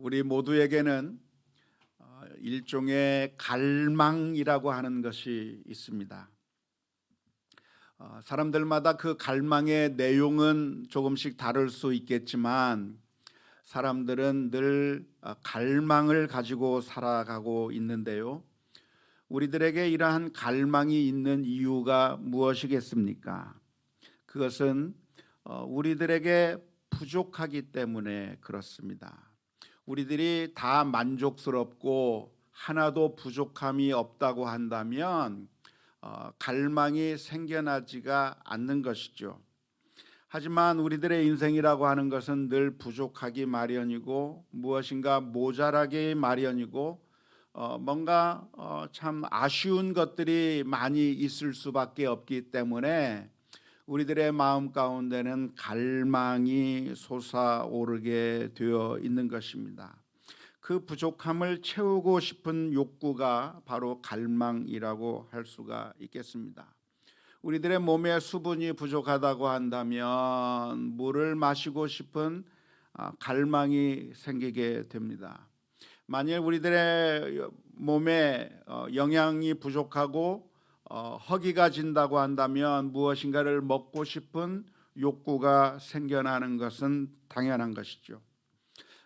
우리 모두에게는 일종의 갈망이라고 하는 것이 있습니다. 사람들마다 그 갈망의 내용은 조금씩 다를 수 있겠지만 사람들은 늘 갈망을 가지고 살아가고 있는데요. 우리들에게 이러한 갈망이 있는 이유가 무엇이겠습니까? 그것은 우리들에게 부족하기 때문에 그렇습니다. 우리들이 다 만족스럽고 하나도 부족함이 없다고 한다면 갈망이 생겨나지가 않는 것이죠. 하지만 우리들의 인생이라고 하는 것은 늘 부족하기 마련이고 무엇인가 모자라기 마련이고 뭔가 참 아쉬운 것들이 많이 있을 수밖에 없기 때문에 우리들의 마음 가운데는 갈망이 솟아오르게 되어 있는 것입니다. 그 부족함을 채우고 싶은 욕구가 바로 갈망이라고 할 수가 있겠습니다. 우리들의 몸에 수분이 부족하다고 한다면 물을 마시고 싶은 갈망이 생기게 됩니다. 만일 우리들의 몸에 영양이 부족하고 허기가 진다고 한다면 무엇인가를 먹고 싶은 욕구가 생겨나는 것은 당연한 것이죠.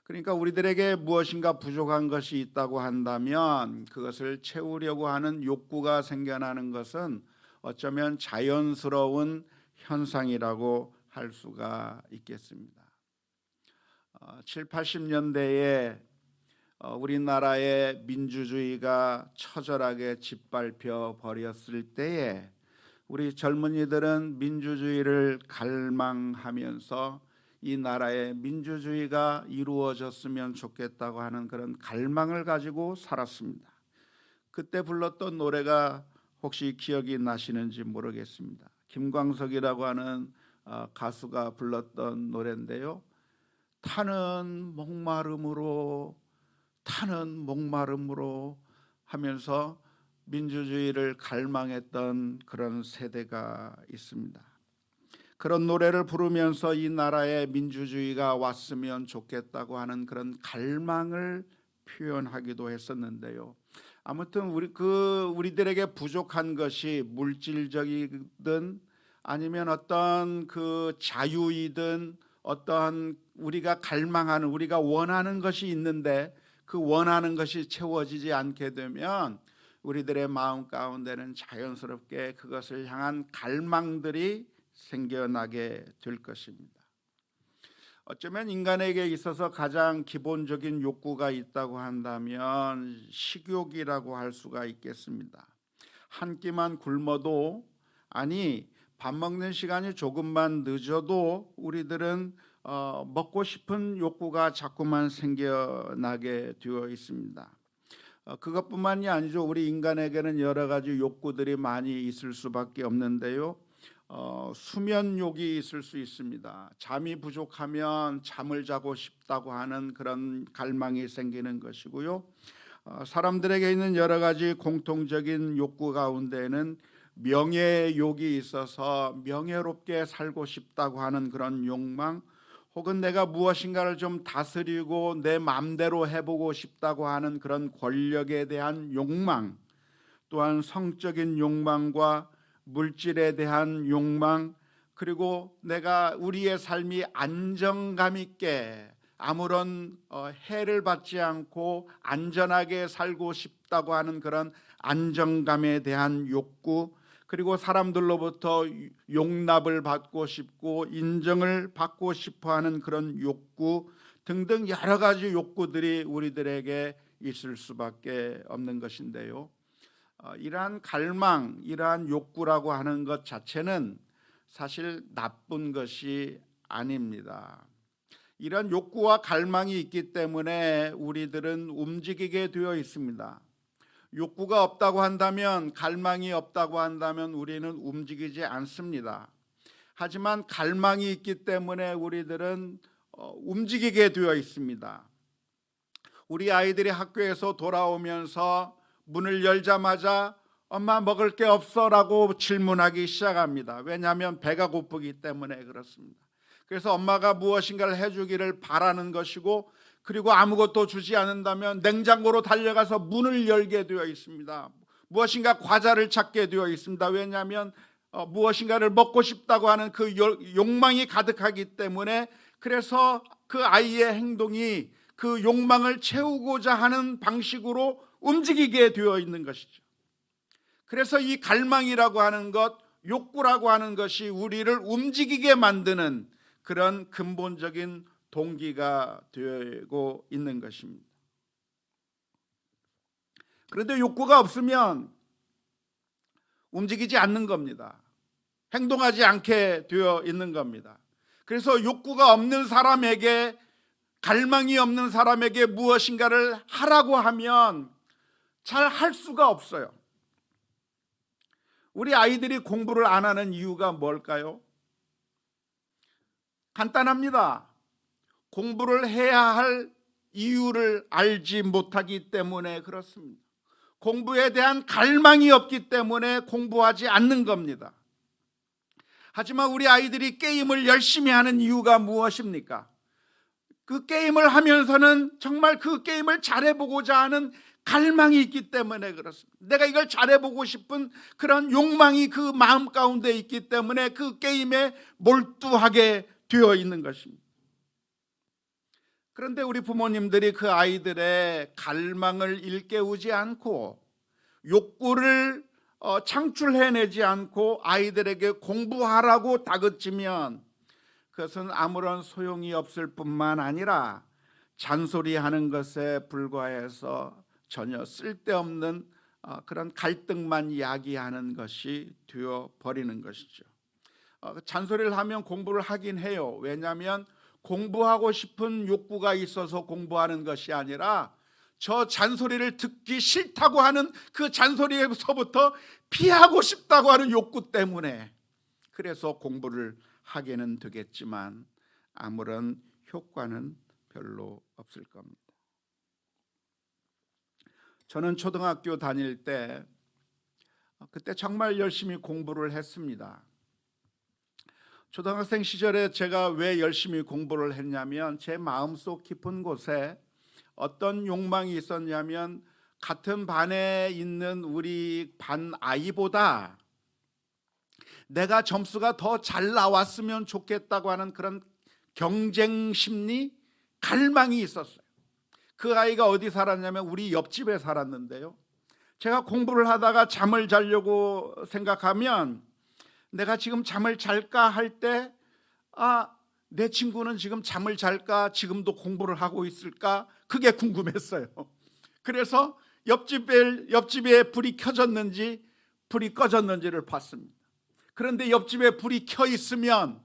그러니까 우리들에게 무엇인가 부족한 것이 있다고 한다면 그것을 채우려고 하는 욕구가 생겨나는 것은 어쩌면 자연스러운 현상이라고 할 수가 있겠습니다. 7, 80년대에 우리나라의 민주주의가 처절하게 짓밟혀 버렸을 때에 우리 젊은이들은 민주주의를 갈망하면서 이 나라의 민주주의가 이루어졌으면 좋겠다고 하는 그런 갈망을 가지고 살았습니다. 그때 불렀던 노래가 혹시 기억이 나시는지 모르겠습니다. 김광석이라고 하는 가수가 불렀던 노래인데요. 타는 목마름으로 하면서 민주주의를 갈망했던 그런 세대가 있습니다. 그런 노래를 부르면서 이 나라에 민주주의가 왔으면 좋겠다고 하는 그런 갈망을 표현하기도 했었는데요. 아무튼 우리들에게 부족한 것이 물질적이든 아니면 어떤 그 자유이든 어떤 우리가 갈망하는 우리가 원하는 것이 있는데 그 원하는 것이 채워지지 않게 되면 우리들의 마음 가운데는 자연스럽게 그것을 향한 갈망들이 생겨나게 될 것입니다. 어쩌면 인간에게 있어서 가장 기본적인 욕구가 있다고 한다면 식욕이라고 할 수가 있겠습니다. 한 끼만 굶어도 밥 먹는 시간이 조금만 늦어도 우리들은 먹고 싶은 욕구가 자꾸만 생겨나게 되어 있습니다. 그것뿐만이 아니죠. 우리 인간에게는 여러 가지 욕구들이 많이 있을 수밖에 없는데요. 수면욕이 있을 수 있습니다. 잠이 부족하면 잠을 자고 싶다고 하는 그런 갈망이 생기는 것이고요. 사람들에게 있는 여러 가지 공통적인 욕구 가운데는 명예욕이 있어서 명예롭게 살고 싶다고 하는 그런 욕망, 혹은 내가 무엇인가를 좀 다스리고 내 마음대로 해보고 싶다고 하는 그런 권력에 대한 욕망, 또한 성적인 욕망과 물질에 대한 욕망, 그리고 내가 우리의 삶이 안정감 있게 아무런 해를 받지 않고 안전하게 살고 싶다고 하는 그런 안정감에 대한 욕구, 그리고 사람들로부터 용납을 받고 싶고 인정을 받고 싶어하는 그런 욕구 등등 여러 가지 욕구들이 우리들에게 있을 수밖에 없는 것인데요. 이러한 갈망, 이러한 욕구라고 하는 것 자체는 사실 나쁜 것이 아닙니다. 이런 욕구와 갈망이 있기 때문에 우리들은 움직이게 되어 있습니다. 욕구가 없다고 한다면, 갈망이 없다고 한다면 우리는 움직이지 않습니다. 하지만 갈망이 있기 때문에 우리들은 움직이게 되어 있습니다. 우리 아이들이 학교에서 돌아오면서 문을 열자마자 엄마 먹을 게 없어? 라고 질문하기 시작합니다. 왜냐하면 배가 고프기 때문에 그렇습니다. 그래서 엄마가 무엇인가를 해주기를 바라는 것이고 그리고 아무것도 주지 않는다면 냉장고로 달려가서 문을 열게 되어 있습니다. 무엇인가 과자를 찾게 되어 있습니다. 왜냐하면 무엇인가를 먹고 싶다고 하는 그 욕망이 가득하기 때문에, 그래서 그 아이의 행동이 그 욕망을 채우고자 하는 방식으로 움직이게 되어 있는 것이죠. 그래서 이 갈망이라고 하는 것, 욕구라고 하는 것이 우리를 움직이게 만드는 그런 근본적인 동기가 되고 있는 것입니다. 그런데 욕구가 없으면 움직이지 않는 겁니다. 행동하지 않게 되어 있는 겁니다. 그래서 욕구가 없는 사람에게, 갈망이 없는 사람에게 무엇인가를 하라고 하면 잘 할 수가 없어요. 우리 아이들이 공부를 안 하는 이유가 뭘까요? 간단합니다. 공부를 해야 할 이유를 알지 못하기 때문에 그렇습니다. 공부에 대한 갈망이 없기 때문에 공부하지 않는 겁니다. 하지만 우리 아이들이 게임을 열심히 하는 이유가 무엇입니까? 그 게임을 하면서는 정말 그 게임을 잘해보고자 하는 갈망이 있기 때문에 그렇습니다. 내가 이걸 잘해보고 싶은 그런 욕망이 그 마음 가운데 있기 때문에 그 게임에 몰두하게 되어 있는 것입니다. 그런데 우리 부모님들이 그 아이들의 갈망을 일깨우지 않고 욕구를 창출해내지 않고 아이들에게 공부하라고 다그치면 그것은 아무런 소용이 없을 뿐만 아니라 잔소리하는 것에 불과해서 전혀 쓸데없는 그런 갈등만 야기하는 것이 되어버리는 것이죠. 잔소리를 하면 공부를 하긴 해요. 왜냐하면 공부하고 싶은 욕구가 있어서 공부하는 것이 아니라 저 잔소리를 듣기 싫다고 하는 그 잔소리에서부터 피하고 싶다고 하는 욕구 때문에, 그래서 공부를 하게는 되겠지만 아무런 효과는 별로 없을 겁니다. 저는 초등학교 다닐 때 그때 정말 열심히 공부를 했습니다. 초등학생 시절에 제가 왜 열심히 공부를 했냐면 제 마음속 깊은 곳에 어떤 욕망이 있었냐면 같은 반에 있는 우리 반 아이보다 내가 점수가 더 잘 나왔으면 좋겠다고 하는 그런 경쟁 심리, 갈망이 있었어요. 그 아이가 어디 살았냐면 우리 옆집에 살았는데요, 제가 공부를 하다가 잠을 자려고 생각하면 내가 지금 잠을 잘까 할 때 내 친구는 지금 잠을 잘까, 지금도 공부를 하고 있을까, 그게 궁금했어요. 그래서 옆집에 불이 켜졌는지 불이 꺼졌는지를 봤습니다. 그런데 옆집에 불이 켜 있으면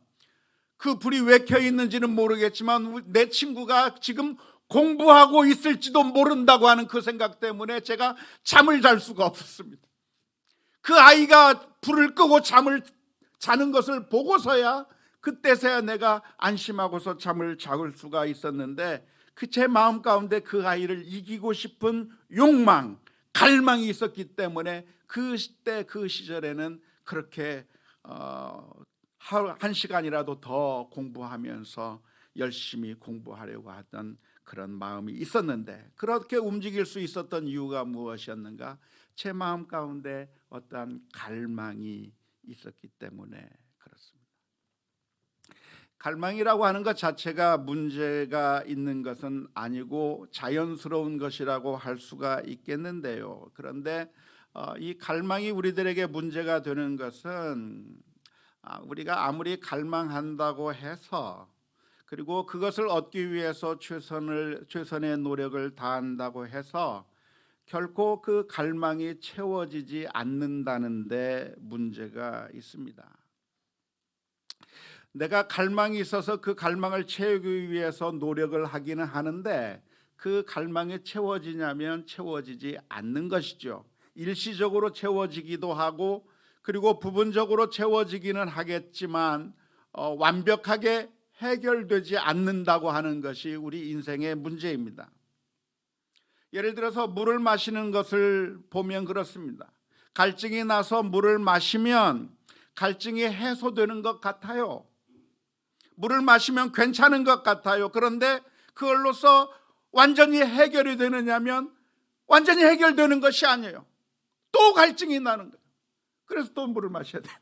그 불이 왜 켜 있는지는 모르겠지만 내 친구가 지금 공부하고 있을지도 모른다고 하는 그 생각 때문에 제가 잠을 잘 수가 없었습니다. 그 아이가 불을 끄고 잠을 자는 것을 보고서야, 그때서야 내가 안심하고서 잠을 잘 수가 있었는데, 그 제 마음 가운데 그 아이를 이기고 싶은 욕망, 갈망이 있었기 때문에 그때 그 시절에는 그렇게 한 시간이라도 더 공부하면서 열심히 공부하려고 하던 그런 마음이 있었는데, 그렇게 움직일 수 있었던 이유가 무엇이었는가? 제 마음 가운데 어떠한 갈망이 있었기 때문에 그렇습니다. 갈망이라고 하는 것 자체가 문제가 있는 것은 아니고 자연스러운 것이라고 할 수가 있겠는데요. 그런데 이 갈망이 우리들에게 문제가 되는 것은 우리가 아무리 갈망한다고 해서, 그리고 그것을 얻기 위해서 최선의 노력을 다한다고 해서 결코 그 갈망이 채워지지 않는다는 데 문제가 있습니다. 내가 갈망이 있어서 그 갈망을 채우기 위해서 노력을 하기는 하는데 그 갈망이 채워지냐면 채워지지 않는 것이죠. 일시적으로 채워지기도 하고, 그리고 부분적으로 채워지기는 하겠지만 완벽하게 해결되지 않는다고 하는 것이 우리 인생의 문제입니다. 예를 들어서 물을 마시는 것을 보면 그렇습니다. 갈증이 나서 물을 마시면 갈증이 해소되는 것 같아요. 물을 마시면 괜찮은 것 같아요. 그런데 그걸로서 완전히 해결이 되느냐면 완전히 해결되는 것이 아니에요. 또 갈증이 나는 거예요. 그래서 또 물을 마셔야 돼요.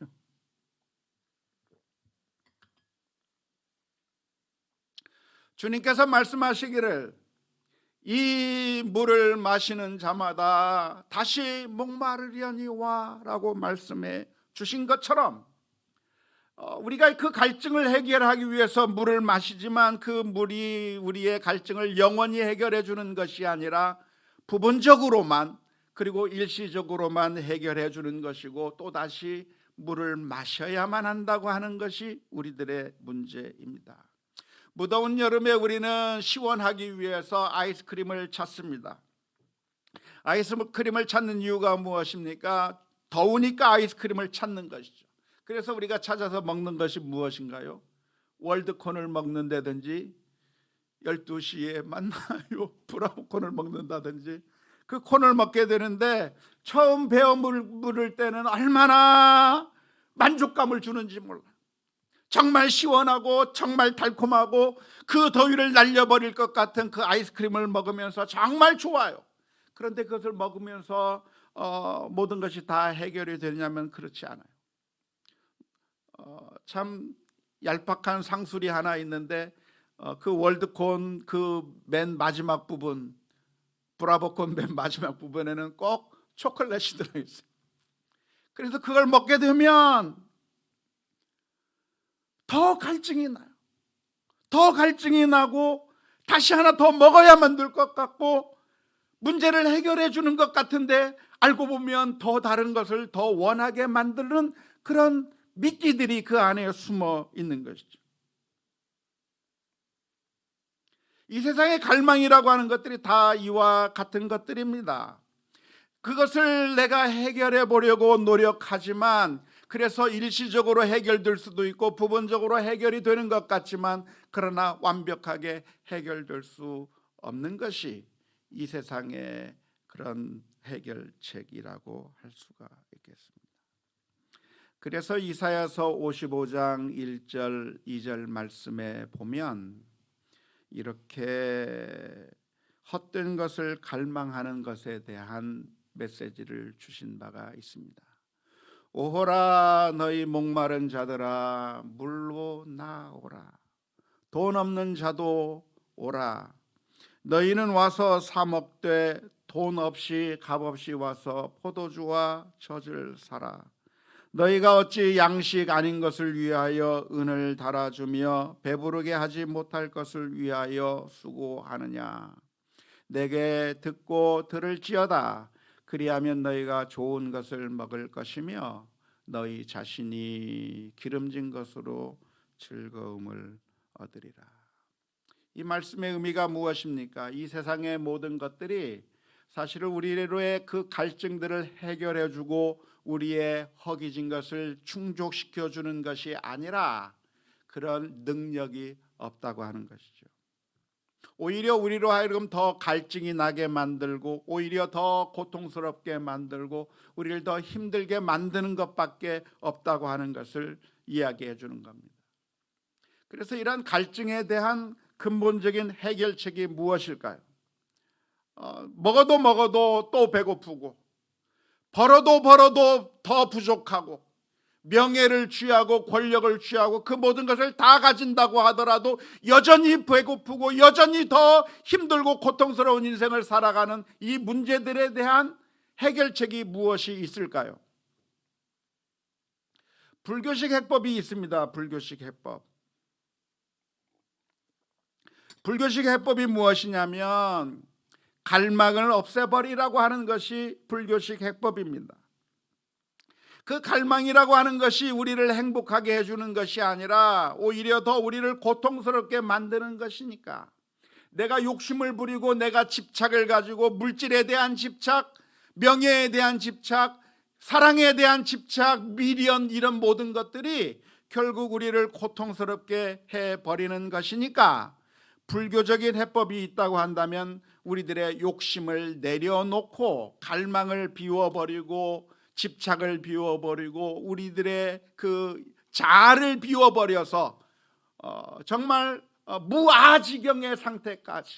주님께서 말씀하시기를 이 물을 마시는 자마다 다시 목마르려니와 라고 말씀해 주신 것처럼 우리가 그 갈증을 해결하기 위해서 물을 마시지만 그 물이 우리의 갈증을 영원히 해결해 주는 것이 아니라 부분적으로만 그리고 일시적으로만 해결해 주는 것이고 또다시 물을 마셔야만 한다고 하는 것이 우리들의 문제입니다. 무더운 여름에 우리는 시원하기 위해서 아이스크림을 찾습니다. 아이스크림을 찾는 이유가 무엇입니까? 더우니까 아이스크림을 찾는 것이죠. 그래서 우리가 찾아서 먹는 것이 무엇인가요? 월드콘을 먹는다든지 12시에 만나요 브라보콘을 먹는다든지 그 콘을 먹게 되는데 처음 베어 물을 때는 얼마나 만족감을 주는지 몰라요. 정말 시원하고 정말 달콤하고 그 더위를 날려버릴 것 같은 그 아이스크림을 먹으면서 정말 좋아요. 그런데 그것을 먹으면서 모든 것이 다 해결이 되냐면 그렇지 않아요. 참 얄팍한 상술이 하나 있는데 그 월드콘 그 맨 마지막 부분 브라보콘 맨 마지막 부분에는 꼭 초콜릿이 들어있어요. 그래서 그걸 먹게 되면 더 갈증이 나요. 더 갈증이 나고 다시 하나 더 먹어야만 될 것 같고 문제를 해결해 주는 것 같은데 알고 보면 더 다른 것을 더 원하게 만드는 그런 미끼들이 그 안에 숨어 있는 것이죠. 이 세상의 갈망이라고 하는 것들이 다 이와 같은 것들입니다. 그것을 내가 해결해 보려고 노력하지만 그래서 일시적으로 해결될 수도 있고 부분적으로 해결이 되는 것 같지만 그러나 완벽하게 해결될 수 없는 것이 이 세상의 그런 해결책이라고 할 수가 있겠습니다. 그래서 이사야서 55장 1절 2절 말씀에 보면 이렇게 헛된 것을 갈망하는 것에 대한 메시지를 주신 바가 있습니다. 오호라 너희 목마른 자들아 물로 나오라. 돈 없는 자도 오라. 너희는 와서 사 먹되 돈 없이 값 없이 와서 포도주와 젖을 사라. 너희가 어찌 양식 아닌 것을 위하여 은을 달아주며 배부르게 하지 못할 것을 위하여 수고하느냐. 내게 듣고 들을지어다. 그리하면 너희가 좋은 것을 먹을 것이며 너희 자신이 기름진 것으로 즐거움을 얻으리라. 이 말씀의 의미가 무엇입니까? 이 세상의 모든 것들이 사실은 우리의 그 갈증들을 해결해 주고 우리의 허기진 것을 충족시켜 주는 것이 아니라 그런 능력이 없다고 하는 것이죠. 오히려 우리로 하여금 더 갈증이 나게 만들고 오히려 더 고통스럽게 만들고 우리를 더 힘들게 만드는 것밖에 없다고 하는 것을 이야기해 주는 겁니다. 그래서 이런 갈증에 대한 근본적인 해결책이 무엇일까요? 먹어도 또 배고프고 벌어도 더 부족하고 명예를 취하고 권력을 취하고 그 모든 것을 다 가진다고 하더라도 여전히 배고프고 여전히 더 힘들고 고통스러운 인생을 살아가는 이 문제들에 대한 해결책이 무엇이 있을까요? 불교식 해법이 있습니다. 불교식 해법. 불교식 해법이 무엇이냐면 갈망을 없애버리라고 하는 것이 불교식 해법입니다. 그 갈망이라고 하는 것이 우리를 행복하게 해주는 것이 아니라 오히려 더 우리를 고통스럽게 만드는 것이니까 내가 욕심을 부리고 내가 집착을 가지고 물질에 대한 집착, 명예에 대한 집착, 사랑에 대한 집착, 미련 이런 모든 것들이 결국 우리를 고통스럽게 해버리는 것이니까 불교적인 해법이 있다고 한다면 우리들의 욕심을 내려놓고 갈망을 비워버리고 집착을 비워버리고 우리들의 그 자아를 비워버려서 정말 무아지경의 상태까지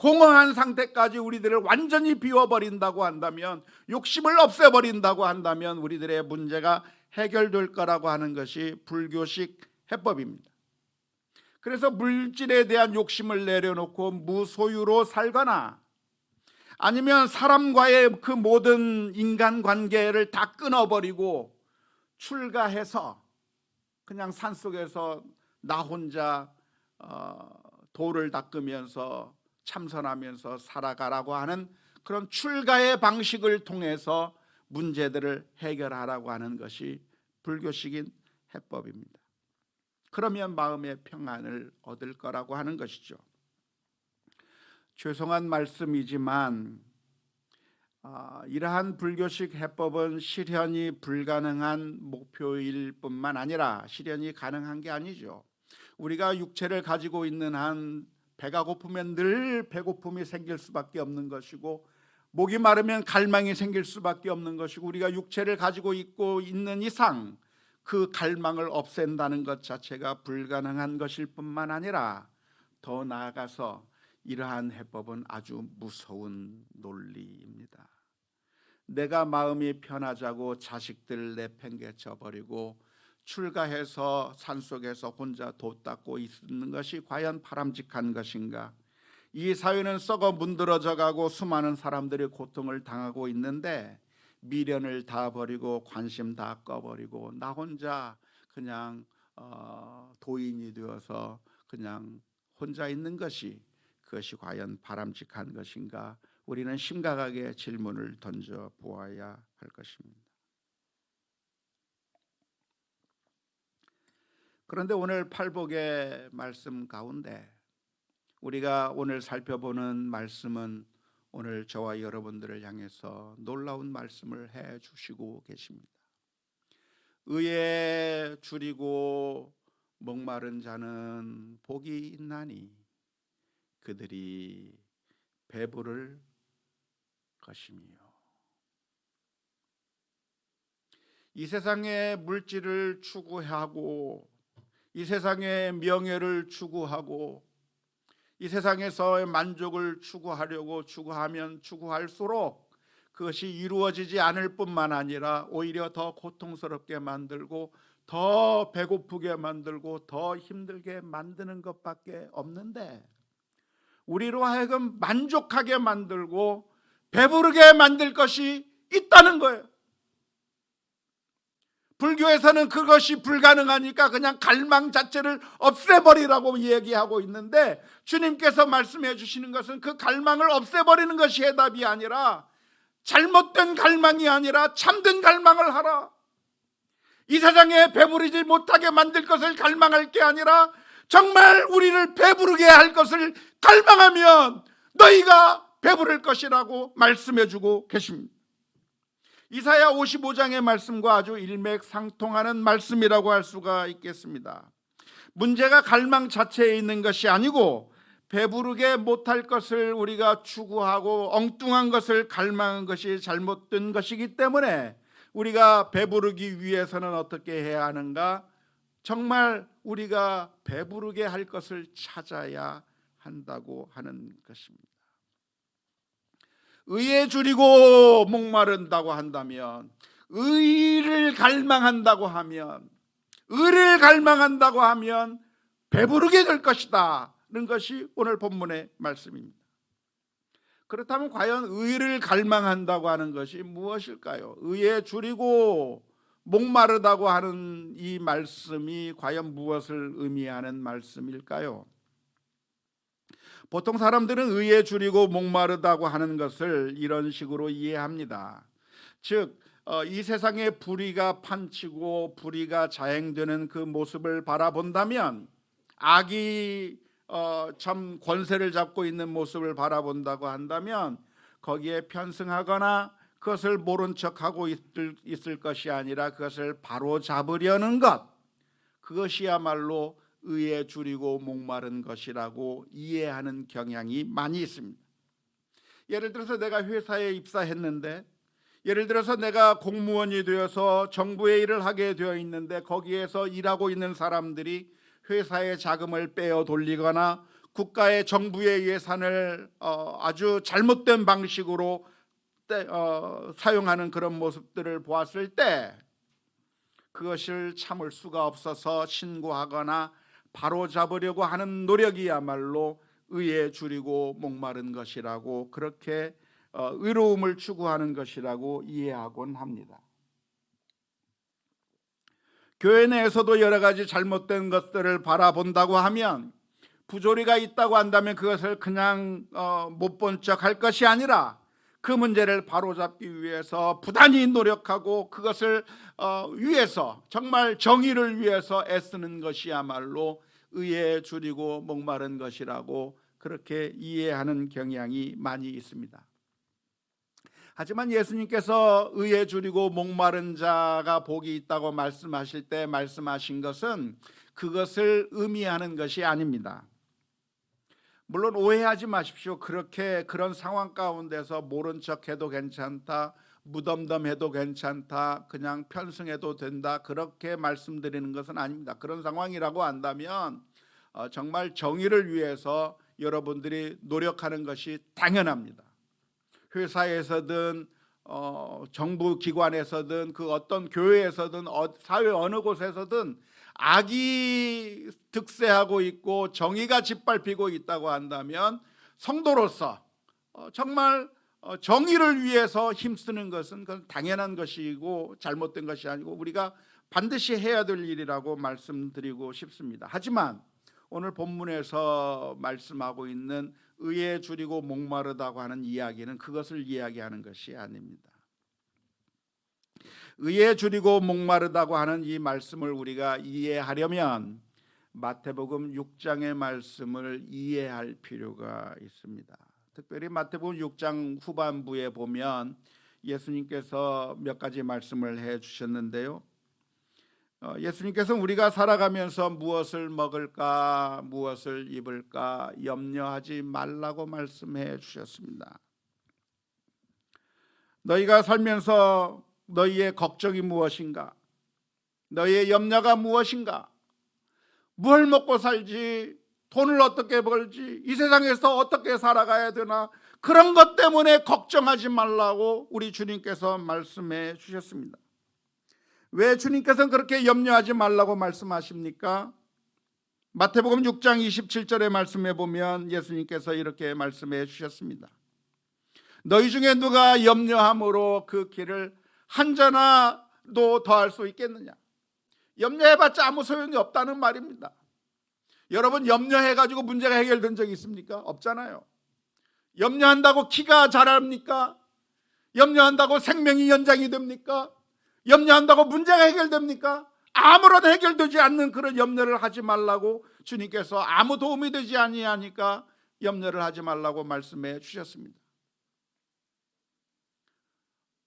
공허한 상태까지 우리들을 완전히 비워버린다고 한다면, 욕심을 없애버린다고 한다면 우리들의 문제가 해결될 거라고 하는 것이 불교식 해법입니다. 그래서 물질에 대한 욕심을 내려놓고 무소유로 살거나, 아니면 사람과의 그 모든 인간관계를 다 끊어버리고 출가해서 그냥 산속에서 나 혼자 돌을 닦으면서 참선하면서 살아가라고 하는 그런 출가의 방식을 통해서 문제들을 해결하라고 하는 것이 불교식인 해법입니다. 그러면 마음의 평안을 얻을 거라고 하는 것이죠. 죄송한 말씀이지만 이러한 불교식 해법은 실현이 불가능한 목표일 뿐만 아니라 실현이 가능한 게 아니죠. 우리가 육체를 가지고 있는 한 배가 고프면 늘 배고픔이 생길 수밖에 없는 것이고, 목이 마르면 갈망이 생길 수밖에 없는 것이고, 우리가 육체를 가지고 있고 있는 이상 그 갈망을 없앤다는 것 자체가 불가능한 것일 뿐만 아니라, 더 나아가서 이러한 해법은 아주 무서운 논리입니다. 내가 마음이 편하자고 자식들 내팽개쳐 버리고 출가해서 산속에서 혼자 돛 닦고 있는 것이 과연 바람직한 것인가? 이 사회는 썩어 문드러져 가고 수많은 사람들이 고통을 당하고 있는데, 미련을 다 버리고 관심 다 꺼버리고 나 혼자 그냥 도인이 되어서 그냥 혼자 있는 것이, 그것이 과연 바람직한 것인가? 우리는 심각하게 질문을 던져 보아야 할 것입니다. 그런데 오늘 팔복의 말씀 가운데 우리가 오늘 살펴보는 말씀은 오늘 저와 여러분들을 향해서 놀라운 말씀을 해 주시고 계십니다. 의에 줄이고 목마른 자는 복이 있나니 그들이 배부를 것이며. 이 세상의 물질을 추구하고, 이 세상의 명예를 추구하고, 이 세상에서의 만족을 추구하면 추구할수록 그것이 이루어지지 않을 뿐만 아니라 오히려 더 고통스럽게 만들고, 더 배고프게 만들고, 더 힘들게 만드는 것밖에 없는데, 우리로 하여금 만족하게 만들고 배부르게 만들 것이 있다는 거예요. 불교에서는 그것이 불가능하니까 그냥 갈망 자체를 없애버리라고 얘기하고 있는데, 주님께서 말씀해 주시는 것은 그 갈망을 없애버리는 것이 해답이 아니라, 잘못된 갈망이 아니라 참된 갈망을 하라. 이 세상에 배부르지 못하게 만들 것을 갈망할 게 아니라 정말 우리를 배부르게 할 것을 갈망하면 너희가 배부를 것이라고 말씀해 주고 계십니다. 이사야 55장의 말씀과 아주 일맥상통하는 말씀이라고 할 수가 있겠습니다. 문제가 갈망 자체에 있는 것이 아니고, 배부르게 못할 것을 우리가 추구하고 엉뚱한 것을 갈망한 것이 잘못된 것이기 때문에, 우리가 배부르기 위해서는 어떻게 해야 하는가? 정말 우리가 배부르게 할 것을 찾아야 한다고 하는 것입니다. 의에 줄이고 목마른다고 한다면, 의를 갈망한다고 하면, 의를 갈망한다고 하면 배부르게 될 것이다 는 것이 오늘 본문의 말씀입니다. 그렇다면 과연 의를 갈망한다고 하는 것이 무엇일까요? 의에 줄이고 목마르다고 하는 이 말씀이 과연 무엇을 의미하는 말씀일까요? 보통 사람들은 의에 줄이고 목마르다고 하는 것을 이런 식으로 이해합니다. 즉, 이 세상에 불의가 판치고 불의가 자행되는 그 모습을 바라본다면, 악이 참 권세를 잡고 있는 모습을 바라본다고 한다면, 거기에 편승하거나 그것을 모른 척하고 있을 것이 아니라 그것을 바로 잡으려는 것, 그것이야말로 의에 줄이고 목마른 것이라고 이해하는 경향이 많이 있습니다. 예를 들어서 내가 회사에 입사했는데, 예를 들어서 내가 공무원이 되어서 정부의 일을 하게 되어 있는데, 거기에서 일하고 있는 사람들이 회사의 자금을 빼어 돌리거나 국가의 정부의 예산을 아주 잘못된 방식으로 사용하는 그런 모습들을 보았을 때 그것을 참을 수가 없어서 신고하거나 바로잡으려고 하는 노력이야말로 의에 줄이고 목마른 것이라고, 그렇게 의로움을 추구하는 것이라고 이해하곤 합니다. 교회 내에서도 여러 가지 잘못된 것들을 바라본다고 하면, 부조리가 있다고 한다면 그것을 그냥 못 본 척 할 것이 아니라 그 문제를 바로잡기 위해서 부단히 노력하고 그것을 위해서, 정말 정의를 위해서 애쓰는 것이야말로 의에 줄이고 목마른 것이라고 그렇게 이해하는 경향이 많이 있습니다. 하지만 예수님께서 의에 줄이고 목마른 자가 복이 있다고 말씀하실 때 말씀하신 것은 그것을 의미하는 것이 아닙니다. 물론 오해하지 마십시오. 그런 상황 가운데서 모른 척해도 괜찮다, 무덤덤해도 괜찮다, 그냥 편승해도 된다, 그렇게 말씀드리는 것은 아닙니다. 그런 상황이라고 한다면 정말 정의를 위해서 여러분들이 노력하는 것이 당연합니다. 회사에서든 정부 기관에서든 그 어떤 교회에서든 사회 어느 곳에서든 악이 득세하고 있고 정의가 짓밟히고 있다고 한다면 성도로서 정말 정의를 위해서 힘쓰는 것은 그건 당연한 것이고 잘못된 것이 아니고 우리가 반드시 해야 될 일이라고 말씀드리고 싶습니다. 하지만 오늘 본문에서 말씀하고 있는 의에 줄이고 목마르다고 하는 이야기는 그것을 이야기하는 것이 아닙니다. 의에 줄이고 목마르다고 하는 이 말씀을 우리가 이해하려면 마태복음 6장의 말씀을 이해할 필요가 있습니다. 특별히 마태복음 6장 후반부에 보면 예수님께서 몇 가지 말씀을 해 주셨는데요. 예수님께서는 우리가 살아가면서 무엇을 먹을까, 무엇을 입을까 염려하지 말라고 말씀해 주셨습니다. 너희가 살면서 너희의 걱정이 무엇인가? 너희의 염려가 무엇인가? 뭘 먹고 살지? 돈을 어떻게 벌지? 이 세상에서 어떻게 살아가야 되나? 그런 것 때문에 걱정하지 말라고 우리 주님께서 말씀해 주셨습니다. 왜 주님께서는 그렇게 염려하지 말라고 말씀하십니까? 마태복음 6장 27절의 말씀에 보면 예수님께서 이렇게 말씀해 주셨습니다. 너희 중에 누가 염려함으로 그 길을 한 자나도 더할 수 있겠느냐? 염려해봤자 아무 소용이 없다는 말입니다. 여러분, 염려해가지고 문제가 해결된 적이 있습니까? 없잖아요. 염려한다고 키가 자랍니까? 염려한다고 생명이 연장이 됩니까? 염려한다고 문제가 해결됩니까? 아무런 해결되지 않는 그런 염려를 하지 말라고 주님께서, 아무 도움이 되지 아니하니까 염려를 하지 말라고 말씀해 주셨습니다.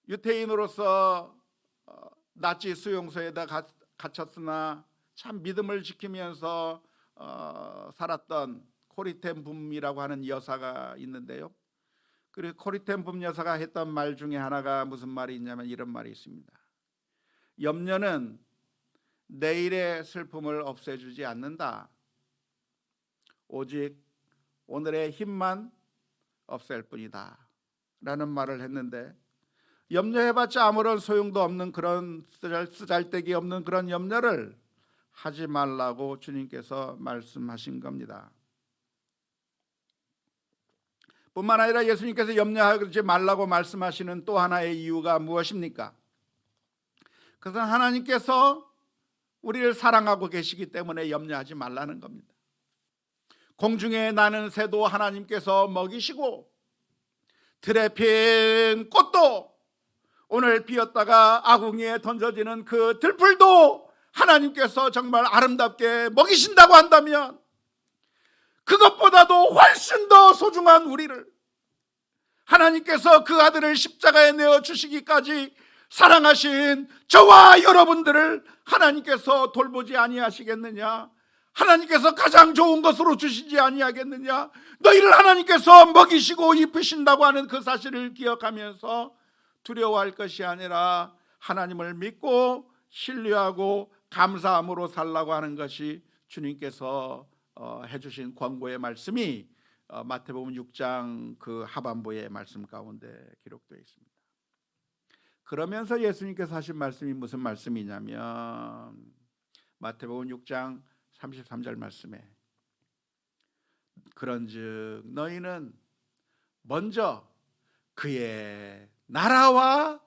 유태인으로서 나치 수용소에다 갇혔으나 참 믿음을 지키면서 살았던 코리텐붐이라고 하는 여사가 있는데요. 그리고 코리텐붐 여사가 했던 말 중에 하나가 무슨 말이 있냐면 이런 말이 있습니다. 염려는 내일의 슬픔을 없애주지 않는다. 오직 오늘의 힘만 없앨 뿐이다 라는 말을 했는데, 염려해봤자 아무런 소용도 없는 그런 쓰잘데기 없는 그런 염려를 하지 말라고 주님께서 말씀하신 겁니다. 뿐만 아니라 예수님께서 염려하지 말라고 말씀하시는 또 하나의 이유가 무엇입니까? 그것은 하나님께서 우리를 사랑하고 계시기 때문에 염려하지 말라는 겁니다. 공중에 나는 새도 하나님께서 먹이시고 들에 핀 꽃도 오늘 피었다가 아궁이에 던져지는 그 들풀도 하나님께서 정말 아름답게 먹이신다고 한다면, 그것보다도 훨씬 더 소중한 우리를 하나님께서 그 아들을 십자가에 내어 주시기까지 사랑하신 저와 여러분들을 하나님께서 돌보지 아니하시겠느냐? 하나님께서 가장 좋은 것으로 주시지 아니하겠느냐? 너희를 하나님께서 먹이시고 입히신다고 하는 그 사실을 기억하면서 두려워할 것이 아니라 하나님을 믿고 신뢰하고 감사함으로 살라고 하는 것이 주님께서 해주신 권고의 말씀이 마태복음 6장 그 하반부의 말씀 가운데 기록되어 있습니다. 그러면서 예수님께서 하신 말씀이 무슨 말씀이냐면 마태복음 6장 33절 말씀에 그런즉 너희는 먼저 그의 나라와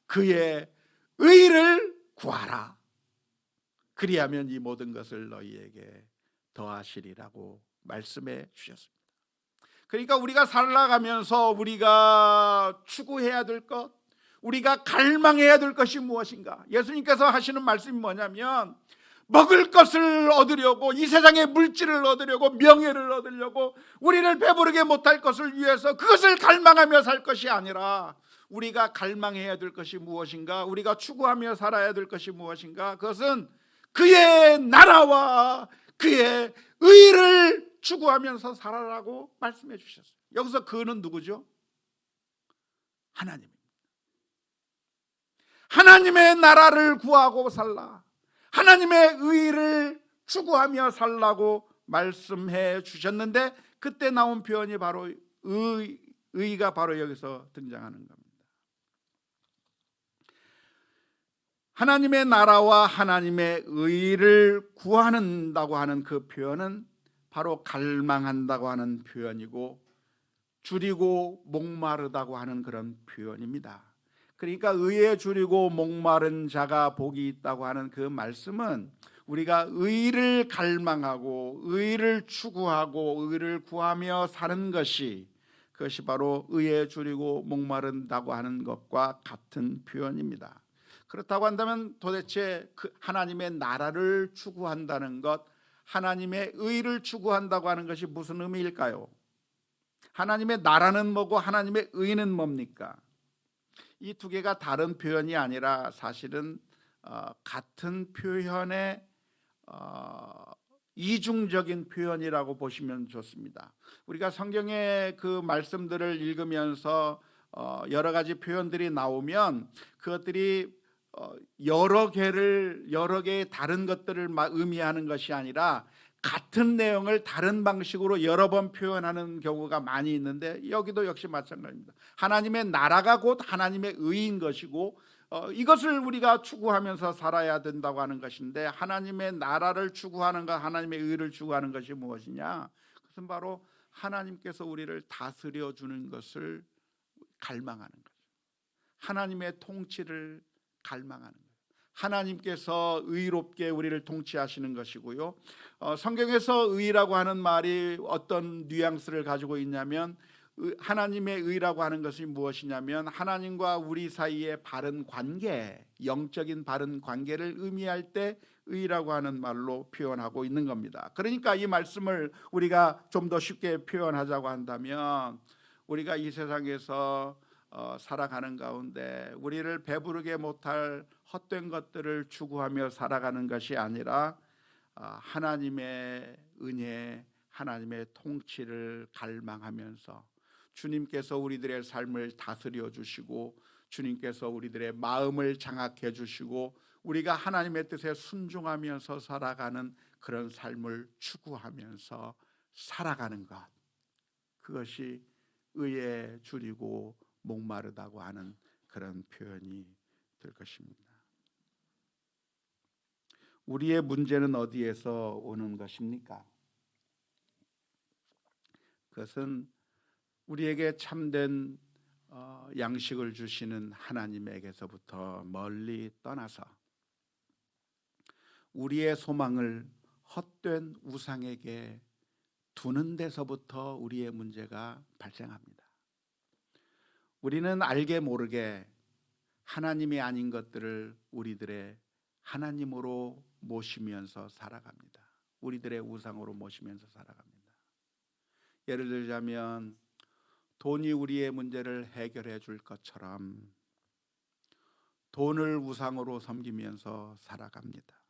그의 의를 구하라. 그리하면 이 모든 것을 너희에게 더하시리라고 말씀해 주셨습니다. 그러니까 우리가 살아가면서 우리가 추구해야 될 것, 우리가 갈망해야 될 것이 무엇인가? 예수님께서 하시는 말씀이 뭐냐면 먹을 것을 얻으려고, 이 세상의 물질을 얻으려고, 명예를 얻으려고 우리를 배부르게 못할 것을 위해서 그것을 갈망하며 살 것이 아니라 우리가 갈망해야 될 것이 무엇인가? 우리가 추구하며 살아야 될 것이 무엇인가? 그것은 그의 나라와 그의 의를 추구하면서 살아라고 말씀해 주셨어요. 여기서 그는 누구죠? 하나님입니다. 하나님의 나라를 구하고 살라, 하나님의 의를 추구하며 살라고 말씀해 주셨는데 그때 나온 표현이 바로 의가 바로 여기서 등장하는 겁니다. 하나님의 나라와 하나님의 의를 구한다고 하는 그 표현은 바로 갈망한다고 하는 표현이고 줄이고 목마르다고 하는 그런 표현입니다. 그러니까 의에 줄이고 목마른 자가 복이 있다고 하는 그 말씀은 우리가 의를 갈망하고 의를 추구하고 의를 구하며 사는 것이, 그것이 바로 의에 줄이고 목마른다고 하는 것과 같은 표현입니다. 그렇다고 한다면 도대체 그 하나님의 나라를 추구한다는 것, 하나님의 의를 추구한다고 하는 것이 무슨 의미일까요? 하나님의 나라는 뭐고 하나님의 의는 뭡니까? 이 두 개가 다른 표현이 아니라 사실은 같은 표현의 이중적인 표현이라고 보시면 좋습니다. 우리가 성경의 그 말씀들을 읽으면서 여러 가지 표현들이 나오면 그것들이 여러 개의 다른 것들을 의미하는 것이 아니라 같은 내용을 다른 방식으로 여러 번 표현하는 경우가 많이 있는데 여기도 역시 마찬가지입니다. 하나님의 나라가 곧 하나님의 의인 것이고 이것을 우리가 추구하면서 살아야 된다고 하는 것인데, 하나님의 나라를 추구하는 것, 하나님의 의를 추구하는 것이 무엇이냐? 그것은 바로 하나님께서 우리를 다스려 주는 것을 갈망하는 거죠. 하나님의 통치를 갈망하는 거예요. 하나님께서 의롭게 우리를 통치하시는 것이고요. 성경에서 의라고 하는 말이 어떤 뉘앙스를 가지고 있냐면 하나님의 의라고 하는 것이 무엇이냐면 하나님과 우리 사이의 바른 관계, 영적인 바른 관계를 의미할 때 의라고 하는 말로 표현하고 있는 겁니다. 그러니까 이 말씀을 우리가 좀 더 쉽게 표현하자고 한다면 우리가 이 세상에서 살아가는 가운데 우리를 배부르게 못할 헛된 것들을 추구하며 살아가는 것이 아니라 하나님의 은혜, 하나님의 통치를 갈망하면서 주님께서 우리들의 삶을 다스려 주시고 주님께서 우리들의 마음을 장악해 주시고 우리가 하나님의 뜻에 순종하면서 살아가는 그런 삶을 추구하면서 살아가는 것, 그것이 의에 줄이고 목마르다고 하는 그런 표현이 될 것입니다. 우리의 문제는 어디에서 오는 것입니까? 그것은 우리에게 참된 양식을 주시는 하나님에게서부터 멀리 떠나서 우리의 소망을 헛된 우상에게 두는 데서부터 우리의 문제가 발생합니다. 우리는 알게 모르게 하나님이 아닌 것들을 우리들의 하나님으로 모시면서 살아갑니다. 우리들의 우상으로 모시면서 살아갑니다. 예를 들자면 돈이 우리의 문제를 해결해 줄 것처럼 돈을 우상으로 섬기면서 살아갑니다.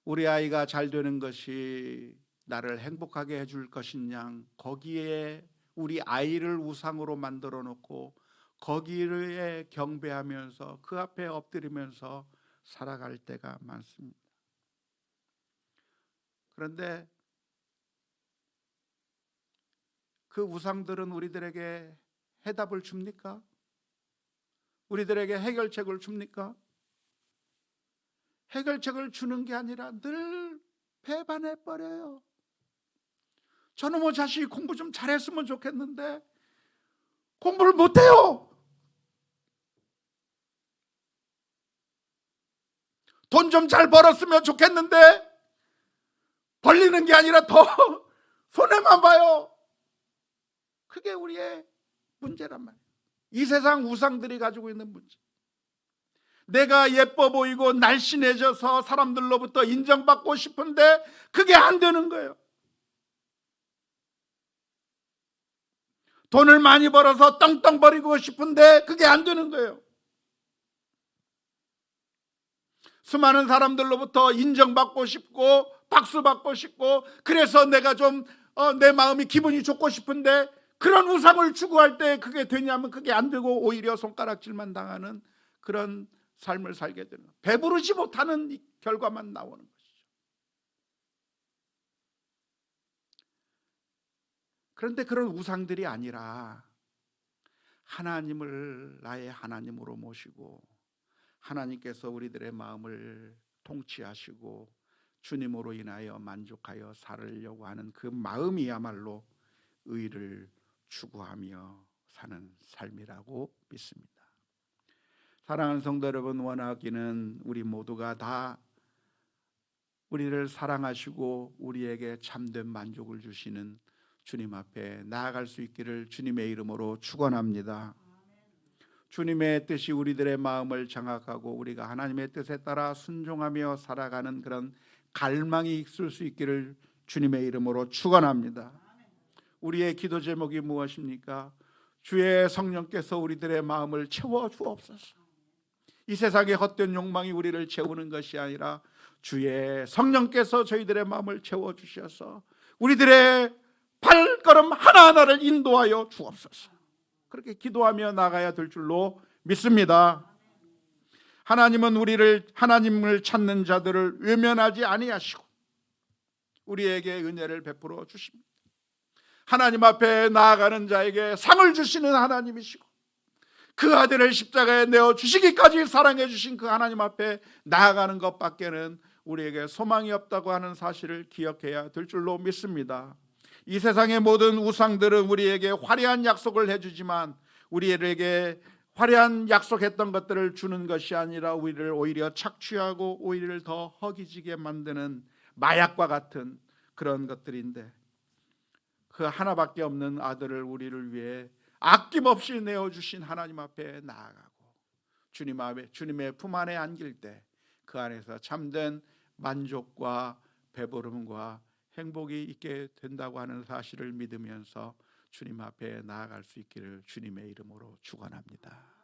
우리 아이가 잘 되는 것이 나를 행복하게 해줄 것인 양 거기에 우리 아이를 우상으로 만들어 놓고 거기에 경배하면서 그 앞에 엎드리면서 살아갈 때가 많습니다. 그런데 그 우상들은 우리들에게 해답을 줍니까? 우리들에게 해결책을 줍니까? 해결책을 주는 게 아니라 늘 배반해 버려요. 저놈의 자식이 공부 좀 잘했으면 좋겠는데 공부를 못해요. 돈 좀 잘 벌었으면 좋겠는데 벌리는 게 아니라 더 손해만 봐요. 그게 우리의 문제란 말이에요. 이 세상 우상들이 가지고 있는 문제. 내가 예뻐 보이고 날씬해져서 사람들로부터 인정받고 싶은데 그게 안 되는 거예요. 돈을 많이 벌어서 떵떵 버리고 싶은데 그게 안 되는 거예요. 수많은 사람들로부터 인정받고 싶고 박수받고 싶고 그래서 내가 좀 내 마음이 기분이 좋고 싶은데 그런 우상을 추구할 때 그게 되냐면 그게 안 되고 오히려 손가락질만 당하는 그런 삶을 살게 되는 거예요. 배부르지 못하는 결과만 나오는 것이죠. 그런데 그런 우상들이 아니라 하나님을 나의 하나님으로 모시고 하나님께서 우리들의 마음을 통치하시고 주님으로 인하여 만족하여 살으려고 하는 그 마음이야말로 의를 추구하며 사는 삶이라고 믿습니다. 사랑하는 성도 여러분, 원하기는 우리 모두가 다 우리를 사랑하시고 우리에게 참된 만족을 주시는 주님 앞에 나아갈 수 있기를 주님의 이름으로 축원합니다. 주님의 뜻이 우리들의 마음을 장악하고 우리가 하나님의 뜻에 따라 순종하며 살아가는 그런 갈망이 있을 수 있기를 주님의 이름으로 축원합니다. 우리의 기도 제목이 무엇입니까? 주의 성령께서 우리들의 마음을 채워 주옵소서. 이 세상의 헛된 욕망이 우리를 채우는 것이 아니라 주의 성령께서 저희들의 마음을 채워 주셔서 우리들의 발걸음 하나하나를 인도하여 주옵소서. 그렇게 기도하며 나가야 될 줄로 믿습니다. 하나님은 하나님을 찾는 자들을 외면하지 아니하시고 우리에게 은혜를 베풀어 주십니다. 하나님 앞에 나아가는 자에게 상을 주시는 하나님이시고 그 아들을 십자가에 내어 주시기까지 사랑해 주신 그 하나님 앞에 나아가는 것밖에는 우리에게 소망이 없다고 하는 사실을 기억해야 될 줄로 믿습니다. 이 세상의 모든 우상들은 우리에게 화려한 약속을 해주지만 우리에게 화려한 약속했던 것들을 주는 것이 아니라 우리를 오히려 착취하고 우리를 더 허기지게 만드는 마약과 같은 그런 것들인데 그 하나밖에 없는 아들을 우리를 위해 아낌없이 내어주신 하나님 앞에 나아가고 주님의 품 안에 안길 때 그 안에서 참된 만족과 배부름과 행복이 있게 된다고 하는 사실을 믿으면서 주님 앞에 나아갈 수 있기를 주님의 이름으로 축원합니다.